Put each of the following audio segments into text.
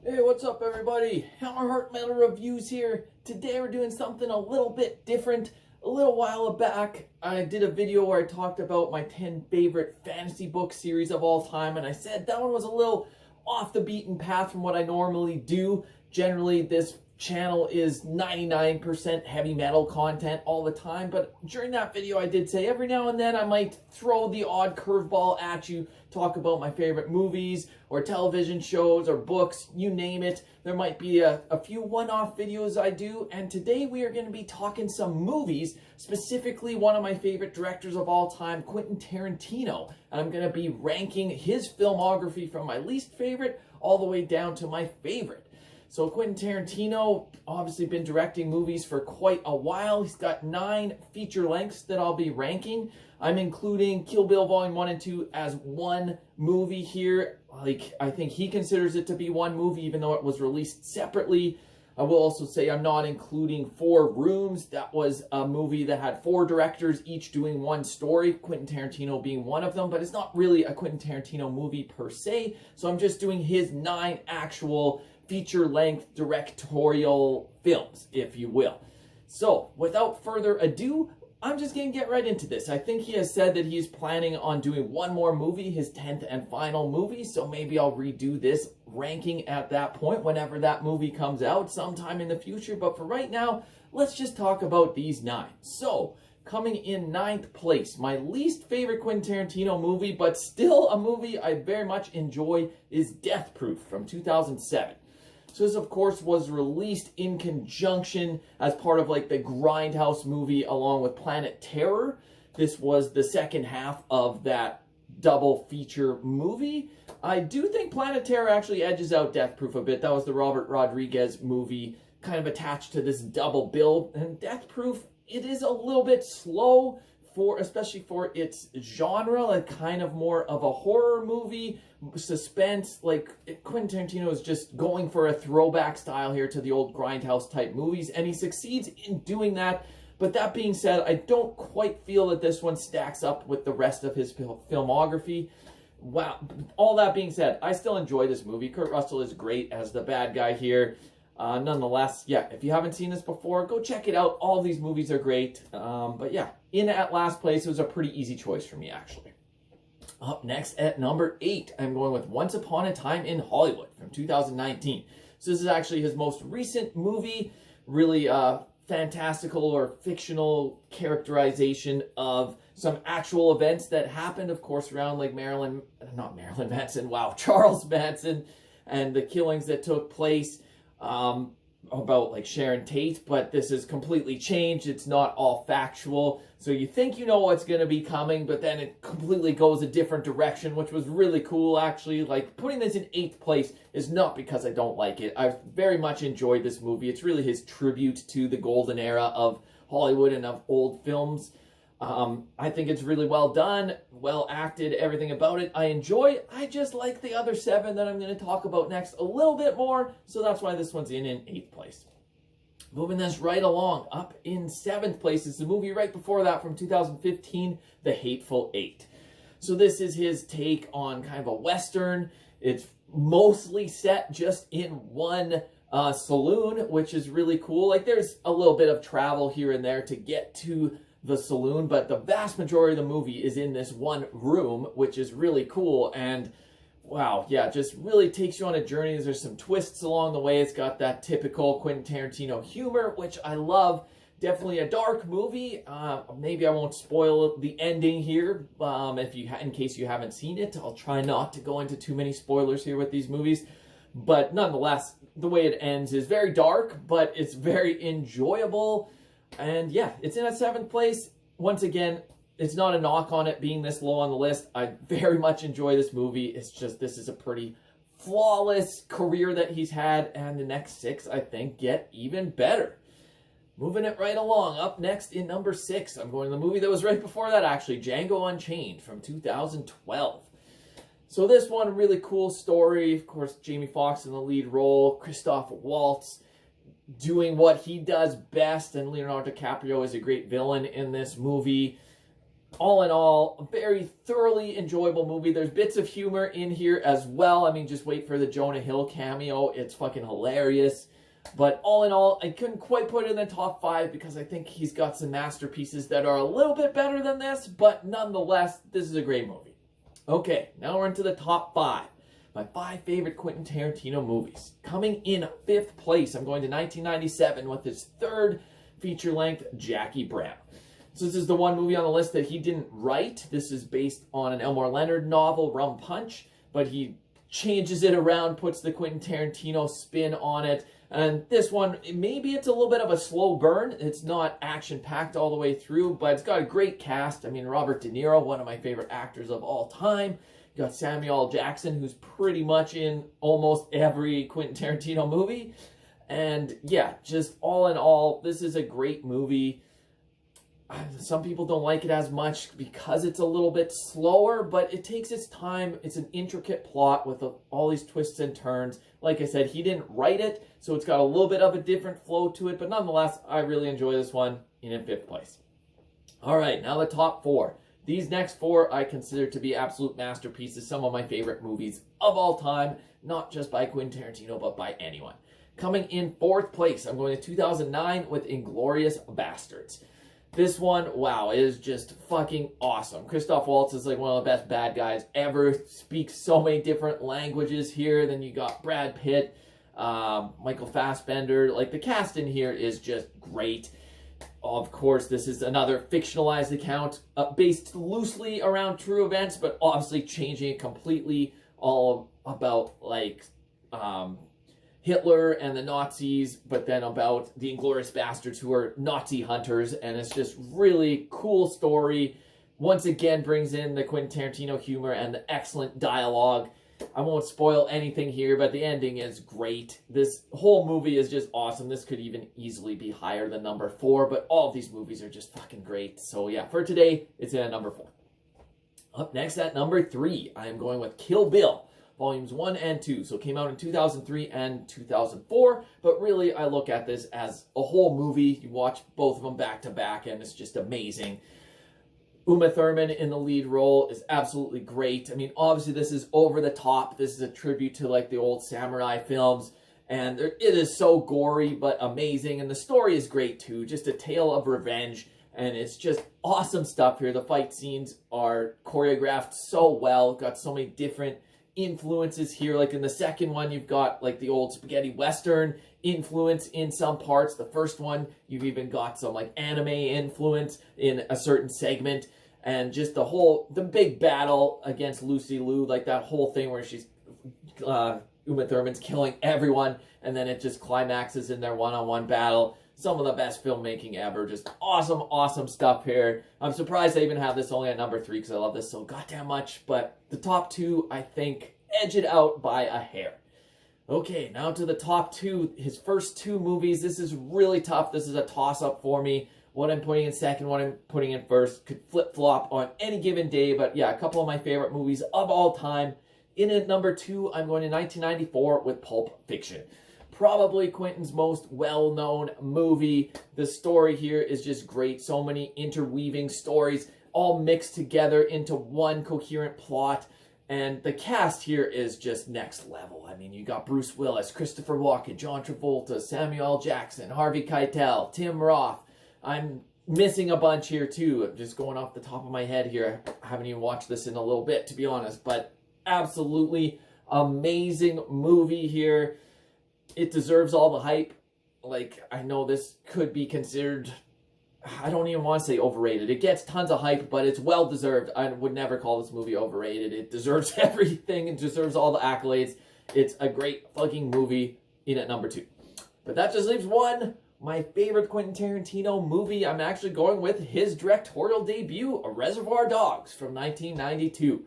Hey, what's up everybody? Hammer Heart Metal Reviews here. Today we're doing something a little bit different. A little while back, I did a video where I talked about my 10 favorite fantasy book series of all time, and I said that one was a little off the beaten path from what I normally do. Generally, this channel is 99% heavy metal content all the time, but during that video I did say every now and then I might throw the odd curveball at you, talk about my favorite movies or television shows or books, you name it. There might be a few one-off videos I do, and today we are going to be talking some movies, specifically one of my favorite directors of all time, Quentin Tarantino, and I'm going to be ranking his filmography from my least favorite all the way down to my favorite. So Quentin Tarantino, obviously been directing movies for quite a while. He's got 9 feature lengths that I'll be ranking. I'm including Kill Bill Volume 1 and 2 as one movie here. I think he considers it to be one movie, even though it was released separately. I will also say I'm not including Four Rooms. That was a movie that had 4 directors, each doing one story, Quentin Tarantino being one of them, but it's not really a Quentin Tarantino movie per se. So I'm just doing his 9 actual feature-length directorial films, if you will. So, without further ado, I'm just going to get right into this. I think he has said that he's planning on doing one more movie, his 10th and final movie, so maybe I'll redo this ranking at that point whenever that movie comes out sometime in the future. But for right now, let's just talk about these 9. So, coming in 9th place, my least favorite Quentin Tarantino movie, but still a movie I very much enjoy, is Death Proof from 2007. So this, of course, was released in conjunction as part of like the Grindhouse movie along with Planet Terror. This was the second half of that double feature movie. I do think Planet Terror actually edges out Death Proof a bit. That was the Robert Rodriguez movie kind of attached to this double bill. And Death Proof, it is a little bit slow, especially for its genre, like kind of more of a horror movie, suspense. Like Quentin Tarantino is just going for a throwback style here to the old Grindhouse type movies, and he succeeds in doing that. But that being said, I don't quite feel that this one stacks up with the rest of his filmography. Wow. All that being said, I still enjoy this movie. Kurt Russell is great as the bad guy here. Nonetheless, yeah, if you haven't seen this before, go check it out. All these movies are great. But yeah, in at last place, it was a pretty easy choice for me, actually. Up next at number 8, I'm going with Once Upon a Time in Hollywood from 2019. So this is actually his most recent movie, really fantastical or fictional characterization of some actual events that happened, of course, around like Charles Manson and the killings that took place. About like Sharon Tate, but this is completely changed. It's not all factual, so you think you know what's going to be coming, but then it completely goes a different direction, which was really cool, actually. Like, putting this in 8th place is not because I don't like it. I've very much enjoyed this movie. It's really his tribute to the golden era of Hollywood and of old films. I think it's really well done, well acted, everything about it I enjoy. I just like the other 7 that I'm going to talk about next a little bit more, so that's why this one's in 8th place. Moving this right along, up in 7th place is the movie right before that from 2015, The Hateful Eight. So this is his take on kind of a Western. It's mostly set just in one saloon, which is really cool. Like, there's a little bit of travel here and there to get to the saloon, but the vast majority of the movie is in this one room, which is really cool. And wow, yeah, just really takes you on a journey. There's some twists along the way. It's got that typical Quentin Tarantino humor, which I love. Definitely a dark movie. Maybe I won't spoil the ending here, in case you haven't seen it. I'll try not to go into too many spoilers here with these movies, but nonetheless, the way it ends is very dark, but it's very enjoyable. And yeah, it's in at 7th place. Once again, it's not a knock on it being this low on the list. I very much enjoy this movie. It's just, this is a pretty flawless career that he's had, and the next 6, I think, get even better. Moving it right along, up next in number 6, I'm going to the movie that was right before that, actually, Django Unchained from 2012. So this one, really cool story. Of course, Jamie Foxx in the lead role, Christoph Waltz doing what he does best, and Leonardo DiCaprio is a great villain in this movie. all in all, a very thoroughly enjoyable movie. There's bits of humor in here as well. I mean, just wait for the Jonah Hill cameo. It's fucking hilarious. But all in all, I couldn't quite put it in the top 5 because I think he's got some masterpieces that are a little bit better than this, but nonetheless, this is a great movie. Okay, now we're into the top 5. My 5 favorite Quentin Tarantino movies. Coming in 5th place, I'm going to 1997 with his 3rd feature-length, Jackie Brown. So this is the one movie on the list that he didn't write. This is based on an Elmore Leonard novel, Rum Punch, but he changes it around, puts the Quentin Tarantino spin on it. And this one, maybe it's a little bit of a slow burn. It's not action-packed all the way through, but it's got a great cast. I mean, Robert De Niro, one of my favorite actors of all time. You got Samuel L. Jackson, who's pretty much in almost every Quentin Tarantino movie. And yeah, just all in all, this is a great movie. Some people don't like it as much because it's a little bit slower, but it takes its time. It's an intricate plot with all these twists and turns. Like I said, he didn't write it, so it's got a little bit of a different flow to it, but nonetheless, I really enjoy this one in 5th place. All right, now the top 4. These next 4 I consider to be absolute masterpieces, some of my favorite movies of all time, not just by Quentin Tarantino, but by anyone. Coming in 4th place, I'm going to 2009 with Inglourious Basterds. This one, wow, is just fucking awesome. Christoph Waltz is like one of the best bad guys ever. Speaks so many different languages here. Then you got Brad Pitt, Michael Fassbender. Like, the cast in here is just great. Of course, this is another fictionalized account based loosely around true events, but obviously changing it completely, all about, like, Hitler and the Nazis, but then about the Inglourious Basterds, who are Nazi hunters, and it's just really cool story. Once again, brings in the Quentin Tarantino humor and the excellent dialogue. I won't spoil anything here, but the ending is great. This whole movie is just awesome. This could even easily be higher than number 4, but all of these movies are just fucking great. So yeah, for today, it's at number 4. Up next at number 3, I am going with Kill Bill. Volumes 1 and 2. So it came out in 2003 and 2004. But really, I look at this as a whole movie. You watch both of them back to back, and it's just amazing. Uma Thurman in the lead role is absolutely great. I mean, obviously, this is over the top. This is a tribute to, like, the old samurai films. And it is so gory, but amazing. And the story is great, too. Just a tale of revenge. And it's just awesome stuff here. The fight scenes are choreographed so well. Got so many different influences here. Like in the second one, you've got like the old spaghetti western influence in some parts. The first one, you've even got some like anime influence in a certain segment. And just the big battle against Lucy Liu, like that whole thing where she's, Uma Thurman's killing everyone, and then it just climaxes in their one-on-one battle. Some of the best filmmaking ever. Just awesome, awesome stuff here. I'm surprised I even have this only at number 3 because I love this so goddamn much. But the top 2, I think, edge it out by a hair. Okay, now to the top 2. His first 2 movies. This is really tough. This is a toss-up for me. What I'm putting in second, what I'm putting in first. Could flip-flop on any given day. But yeah, a couple of my favorite movies of all time. In at number 2, I'm going to 1994 with Pulp Fiction. Probably Quentin's most well-known movie. The story here is just great. So many interweaving stories all mixed together into one coherent plot. And the cast here is just next level. I mean, you got Bruce Willis, Christopher Walken, John Travolta, Samuel L. Jackson, Harvey Keitel, Tim Roth. I'm missing a bunch here too. I'm just going off the top of my head here. I haven't even watched this in a little bit, to be honest. But absolutely amazing movie here. It deserves all the hype. Like, I know this could be considered, I don't even want to say overrated. It gets tons of hype, but it's well-deserved. I would never call this movie overrated. It deserves everything. It deserves all the accolades. It's a great fucking movie in at number 2. But that just leaves one. My favorite Quentin Tarantino movie. I'm actually going with his directorial debut, Reservoir Dogs from 1992.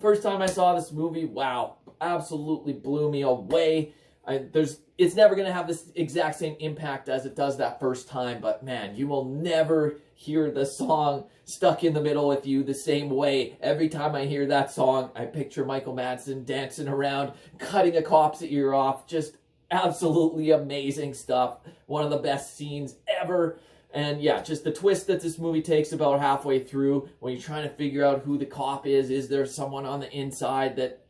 First time I saw this movie, wow, absolutely blew me away. It's never going to have this exact same impact as it does that first time, but man, you will never hear the song stuck in the middle with you the same way. Every time I hear that song, I picture Michael Madsen dancing around, cutting a cop's ear off. Just absolutely amazing stuff. One of the best scenes ever. And yeah, just the twist that this movie takes about halfway through when you're trying to figure out who the cop is. Is there someone on the inside that,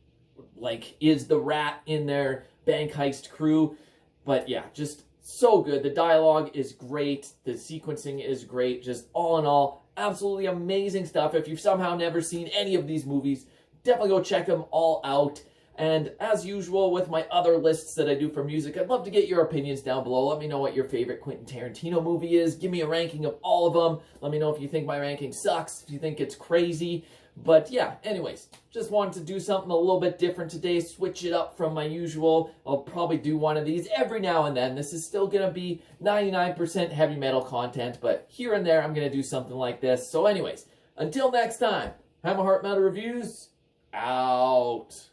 like, is the rat in their bank heist crew? But yeah, just so good. The dialogue is great. The sequencing is great. Just all in all, absolutely amazing stuff. If you've somehow never seen any of these movies, definitely go check them all out. And as usual with my other lists that I do for music, I'd love to get your opinions down below. Let me know what your favorite Quentin Tarantino movie is. Give me a ranking of all of them. Let me know if you think my ranking sucks, if you think it's crazy. But yeah, anyways, just wanted to do something a little bit different today, switch it up from my usual. I'll probably do one of these every now and then. This is still going to be 99% heavy metal content, but here and there I'm going to do something like this. So anyways, until next time, Hammer Heart Metal Reviews, out.